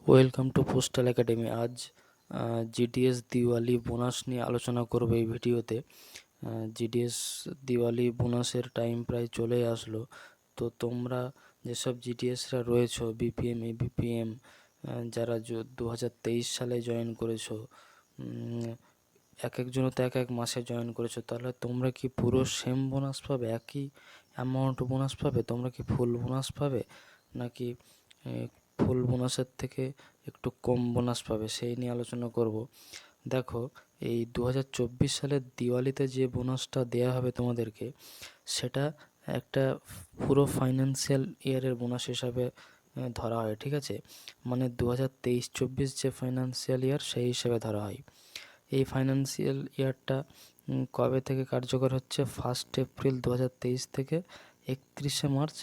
Welcome to postal academy. আজ GDS Diwali bonus নিয়ে আলোচনা করব এই ভিডিওতে। জিডিএস দিওয়ালি বোনাসের টাইম প্রায় চলে আসলো। তো তোমরা যেসব জিডিএসরা রয়েছো, বিপিএম, এবিপিএম, যারা 2023 সালে জয়েন করেছো, এক একজনও তো এক এক মাসে জয়েন করেছো, তাহলে তোমরা কি পুরো সেম বোনাস পাবে, একই অ্যামাউন্ট বোনাস পাবে? তোমরা কি ফুল বোনাস পাবে নাকি ফুল বোনাসের থেকে একটু কম বোনাস পাবে, সেই নিয়ে আলোচনা করব। দেখো, এই 2024 সালের দিওয়ালিতে যে বোনাসটা দেয়া হবে তোমাদেরকে, সেটা একটা পুরো ফাইন্যান্সিয়াল ইয়ারের বোনাস হিসাবে ধরা হয়, ঠিক আছে? মানে 2023-24 যে ফাইন্যান্সিয়াল ইয়ার, সেই হিসাবে ধরা হয়। এই ফাইন্যান্সিয়াল ইয়ারটা কবে থেকে কার্যকর হচ্ছে? 1 এপ্রিল 2023 থেকে 31 মার্চ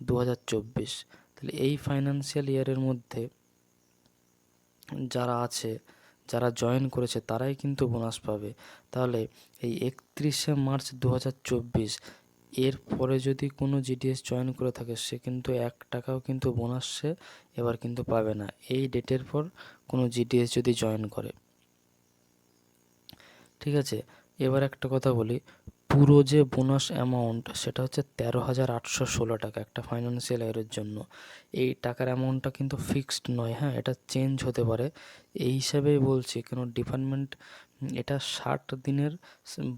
2024। তাহলে এই ফাইন্যান্সিয়াল ইয়ারের মধ্যে যারা আছে, যারা জয়েন করেছে, তারাই কিন্তু বোনাস পাবে। তাহলে এই 31 মার্চ 2024 এর পরে যদি কোনো জিডিএস জয়েন করে থাকে, সে কিন্তু 1 টাকাও কিন্তু বোনাস সে এবার কিন্তু পাবে না, এই ডেটের পর কোনো জিডিএস যদি জয়েন করে, ঠিক আছে? এবার একটা কথা বলি, পুরো যে বোনাস অ্যামাউন্ট, সেটা হচ্ছে 13,816 টাকা একটা ফাইন্যান্সিয়াল ইয়ারের জন্য। এই টাকার অ্যামাউন্টটা কিন্তু ফিক্সড নয়, হ্যাঁ, এটা চেঞ্জ হতে পারে। এই হিসাবেই বলছি, কেন ডিপার্টমেন্ট এটা 60 দিনের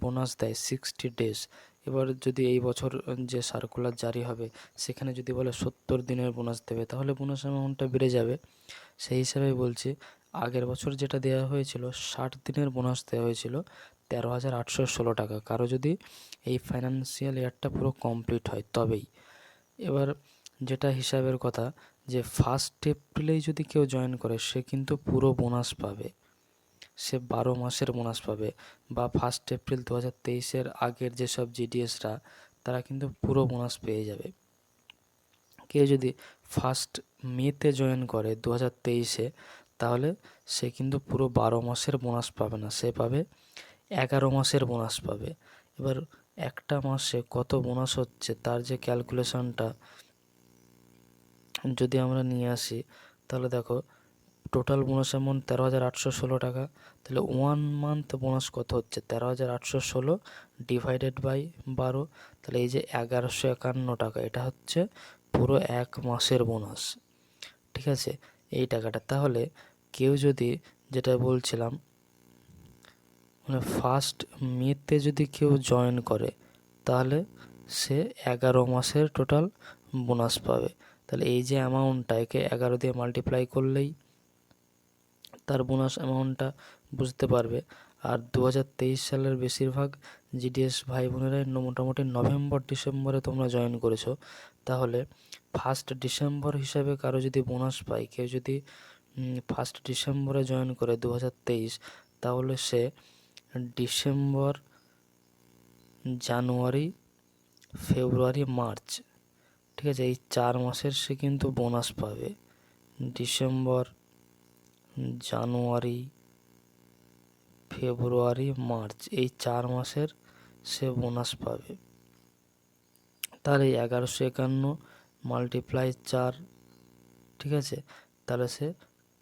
বোনাস দেয়, 60 ডেজ। এবার যদি এই বছর যে সার্কুলার জারি হবে, সেখানে যদি বলে 70 দিনের বোনাস দেবে, তাহলে বোনাস অ্যামাউন্টটা বেড়ে যাবে। সেই হিসাবেই বলছি, আগের বছর যেটা দেওয়া হয়েছিল, 60 দিনের বোনাস দেওয়া হয়েছিল 13,816 টাকা, কারো যদি এই ফাইন্যান্সিয়াল ইয়ারটা পুরো কমপ্লিট হয় তবেই। এবার যেটা হিসাবের কথা, যে 1 এপ্রিলেই যদি কেউ জয়েন করে, সে কিন্তু পুরো বোনাস পাবে, সে 12 মাসের বোনাস পাবে। বা 1 এপ্রিল 2023-এর আগের যেসব জিডিএসরা, তারা কিন্তু পুরো বোনাস পেয়ে যাবে। কেউ যদি 1 মেতে জয়েন করে 2023-এ, তাহলে সে কিন্তু পুরো 12 মাসের বোনাস পাবে না, সে পাবে 11 মাসের বোনাস পাবে। এবার একটা মাসে কত বোনাস হচ্ছে, তার যে ক্যালকুলেশনটা যদি আমরা নিয়ে আসি, তাহলে দেখো, টোটাল বোনাস অ্যামাউন্ট 13,816 টাকা। তাহলে 1 মান্থ বোনাস কত হচ্ছে? 13,816 ডিভাইডেড বাই 12, তাহলে এই যে 1,151 টাকা, এটা হচ্ছে পুরো 1 মাসের বোনাস, ঠিক আছে? এই টাকাটা, তাহলে কেউ যদি, যেটা বলছিলাম, মানে 1 মেতে যদি কেউ জয়েন করে, তাহলে সে 11 মাসের টোটাল বোনাস পাবে। তাহলে এই যে অ্যামাউন্টটা, একে 11 দিয়ে মাল্টিপ্লাই করলেই তার বোনাস অ্যামাউন্টটা বুঝতে পারবে। আর 2023 সালের বেশিরভাগ জিডিএস ভাই বোনেরাই মোটামুটি নভেম্বর ডিসেম্বরে তোমরা জয়েন করেছো, তাহলে 1 ডিসেম্বর হিসাবে কারো যদি বোনাস পায়, কেউ যদি 1 ডিসেম্বরে জয়েন করে 2023, তাহলে সে ডিসেম্বর, জানুয়ারি, ফেব্রুয়ারি, মার্চ, ঠিক আছে, এই 4 মাসের সে কিন্তু বোনাস পাবে। ডিসেম্বর, জানুয়ারি, ফেব্রুয়ারি, মার্চ, এই 4 মাসের সে বোনাস পাবে। তাহলে 1151 মাল্টিপ্লাই 4, ঠিক আছে, তাহলে সে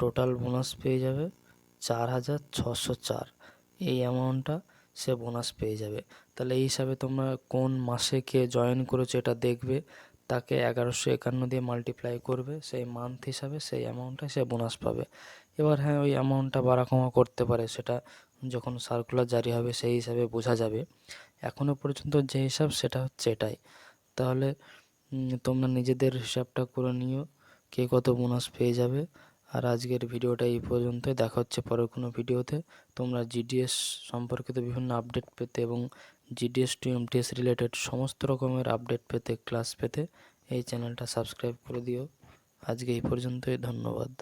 টোটাল বোনাস পেয়ে যাবে 4,604। এই অ্যামাউন্টটা সে বোনাস পেয়ে যাবে। তাহলে এই হিসাবে তোমরা কোন মাসে কে জয়েন করেছো এটা দেখবে, তাকে 1151 দিয়ে মাল্টিপ্লাই করবে, সেই মান্থ হিসাবে সেই অ্যামাউন্টটা সে বোনাস পাবে। এবার হ্যাঁ, ওই অ্যামাউন্টটা বাড়া কমা করতে পারে, সেটা যখন সার্কুলার জারি হবে সেই হিসাবে বোঝা যাবে। এখনও পর্যন্ত যে হিসাব, সেটা হচ্ছে এটাই। তাহলে তোমরা নিজেদের হিসাবটা করে নিও, কে কত বোনাস পেয়ে যাবে। আর আজকের ভিডিওটা এই পর্যন্তই, দেখা হচ্ছে পরের কোনো ভিডিওতে। তোমরা জিডিএস সম্পর্কিত বিভিন্ন আপডেট পেতে এবং জিডিএস টু এমটিএস রিলেটেড সমস্ত রকমের আপডেট পেতে, ক্লাস পেতে এই চ্যানেলটা সাবস্ক্রাইব করে দিও। আজকে এই পর্যন্তই, ধন্যবাদ।